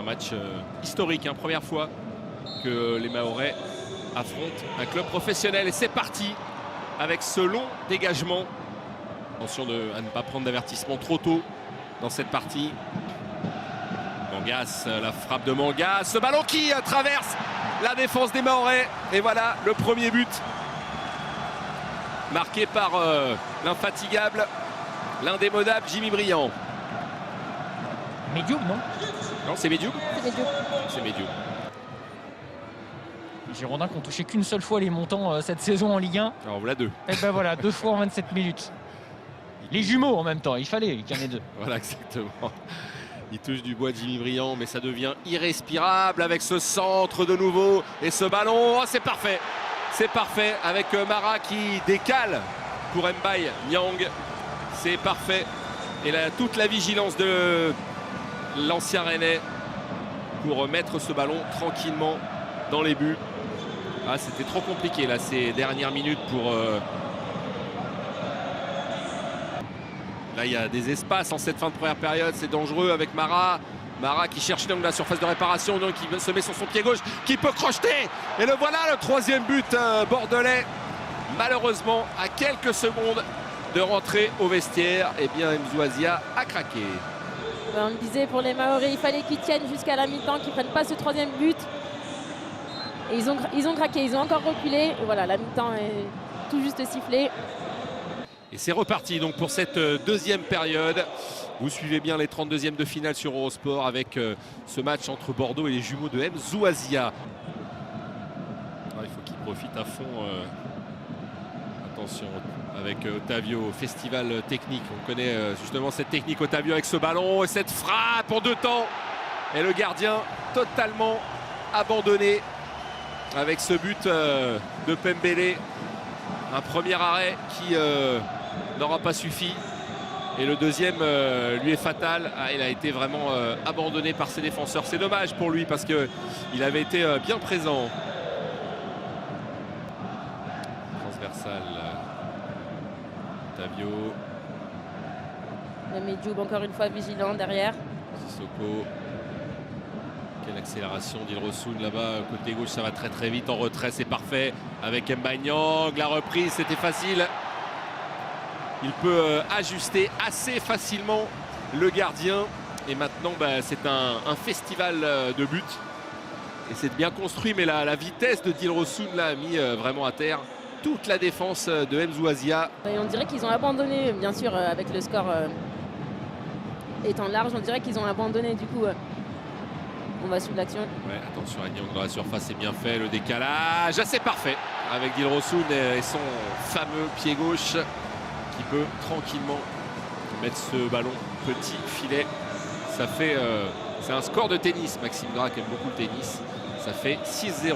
un match historique, hein, première fois que les Mahorais affrontent un club professionnel. Et c'est parti avec ce long dégagement. Attention à ne pas prendre d'avertissement trop tôt dans cette partie. Mangas, la frappe de Mangas, ce ballon qui traverse la défense des Mahorais. Et voilà le premier but marqué par l'infatigable, l'indémodable Jimmy Briand. Médium, non? Non, c'est Médium. C'est Médium. C'est Médium. Les Girondins qui ont touché qu'une seule fois les montants cette saison en Ligue 1. Alors voilà deux. Et ben voilà, 2 fois en 27 minutes. Les jumeaux en même temps, il fallait qu'il y en ait 2. Voilà, exactement. Il touche du bois Jimmy Briand, mais ça devient irrespirable avec ce centre de nouveau. Et ce ballon, oh, c'est parfait. C'est parfait avec Mara qui décale pour Mbaye Niang. C'est parfait. Et là, toute la vigilance de l'ancien Rennais pour mettre ce ballon tranquillement dans les buts. Ah, c'était trop compliqué là ces dernières minutes pour... Là, il y a des espaces en cette fin de première période. C'est dangereux avec Mara. Mara qui cherche donc la surface de réparation, donc qui se met sur son pied gauche, qui peut crocheter. Et le voilà, le troisième but bordelais. Malheureusement, à quelques secondes de rentrer au vestiaire, eh bien Mzouazia a craqué. On le disait pour les Mahorais, il fallait qu'ils tiennent jusqu'à la mi-temps, qu'ils ne prennent pas ce troisième but. Et ils ont craqué, ils ont encore reculé. Et voilà, la mi-temps est tout juste sifflée. Et c'est reparti donc pour cette deuxième période. Vous suivez bien les 32e de finale sur Eurosport avec ce match entre Bordeaux et les jumeaux de Mzouazia. Il faut qu'il profite à fond. Attention avec Otavio, festival technique. On connaît justement cette technique Otavio avec ce ballon et cette frappe en 2 temps. Et le gardien totalement abandonné avec ce but de Pembele. Un premier arrêt qui n'aura pas suffi. Et le deuxième lui est fatal. Ah, il a été vraiment abandonné par ses défenseurs. C'est dommage pour lui parce qu'il avait été bien présent. Transversal. Otavio. Medjoub encore une fois vigilant derrière. Sissoko. Quelle accélération d'Ilrosun là-bas. Côté gauche, ça va très très vite. En retrait, c'est parfait. Avec Mbaye Niang. La reprise, c'était facile. Il peut ajuster assez facilement le gardien. Et maintenant, c'est un festival de buts. Et c'est bien construit, mais la vitesse de Dilrosun a mis vraiment à terre toute la défense de Mzouazia. Et on dirait qu'ils ont abandonné, bien sûr, avec le score étant large. On dirait qu'ils ont abandonné, du coup. On va suivre l'action. Ouais, attention à Niang dans la surface, c'est bien fait. Le décalage, assez parfait. Avec Dilrosun et son fameux pied gauche. Qui peut tranquillement mettre ce ballon petit filet. Ça fait c'est un score de tennis. Maxime Grac aime beaucoup le tennis. Ça fait 6-0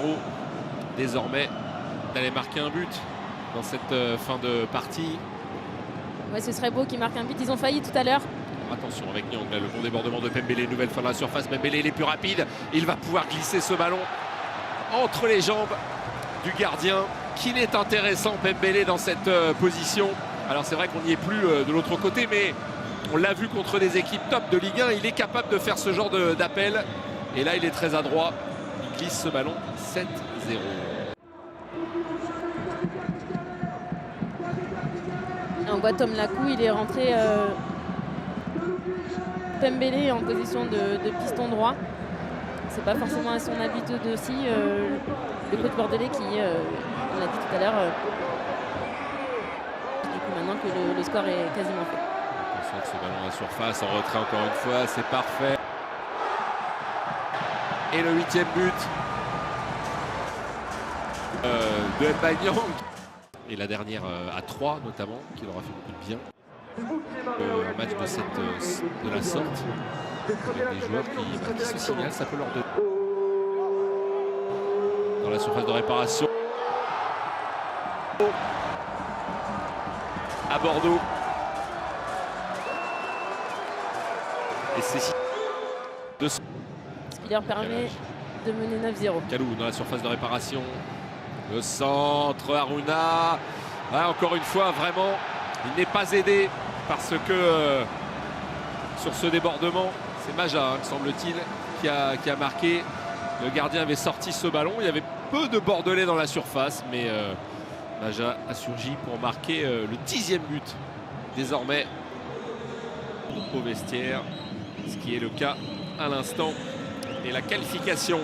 désormais d'aller marquer un but dans cette fin de partie. Ouais, ce serait beau qu'ils marquent un but. Ils ont failli tout à l'heure. Attention avec Niang, là, le bon débordement de Pembele, nouvelle fois dans la surface. Pembele, il est plus rapide. Il va pouvoir glisser ce ballon entre les jambes du gardien. Qu'il est intéressant Pembele dans cette position. Alors c'est vrai qu'on n'y est plus de l'autre côté, mais on l'a vu contre des équipes top de Ligue 1. Il est capable de faire ce genre d'appel. Et là, il est très adroit. Il glisse ce ballon 7-0. On voit Tom Lacou, il est rentré Pembele en position de piston droit. C'est pas forcément à son habitude aussi. Le coach bordelais qui, on l'a dit tout à l'heure, maintenant que le score est quasiment fait. Attention que ce ballon à la surface, en retrait encore une fois, c'est parfait. Et le 8e but de Mbaye Niang. Et la dernière à 3 notamment, qui leur a fait beaucoup de bien. Un match de la sorte, avec des joueurs qui se signalent, ça peut leur donner. Dans la surface de réparation. À Bordeaux. Et c'est ce qui leur permet de mener 9-0. Kalou dans la surface de réparation. Le centre, Aruna. Ah, encore une fois, vraiment, il n'est pas aidé parce que sur ce débordement, C'est Maja, hein, semble-t-il, qui a marqué. Le gardien avait sorti ce ballon. Il y avait peu de Bordelais dans la surface, mais Maja a surgi pour marquer le 10e but désormais au vestiaire, ce qui est le cas à l'instant. Et la qualification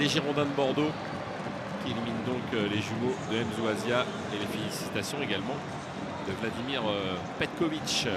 des Girondins de Bordeaux qui éliminent donc les jumeaux de Mzouazia, et les félicitations également de Vladimir Petkovic.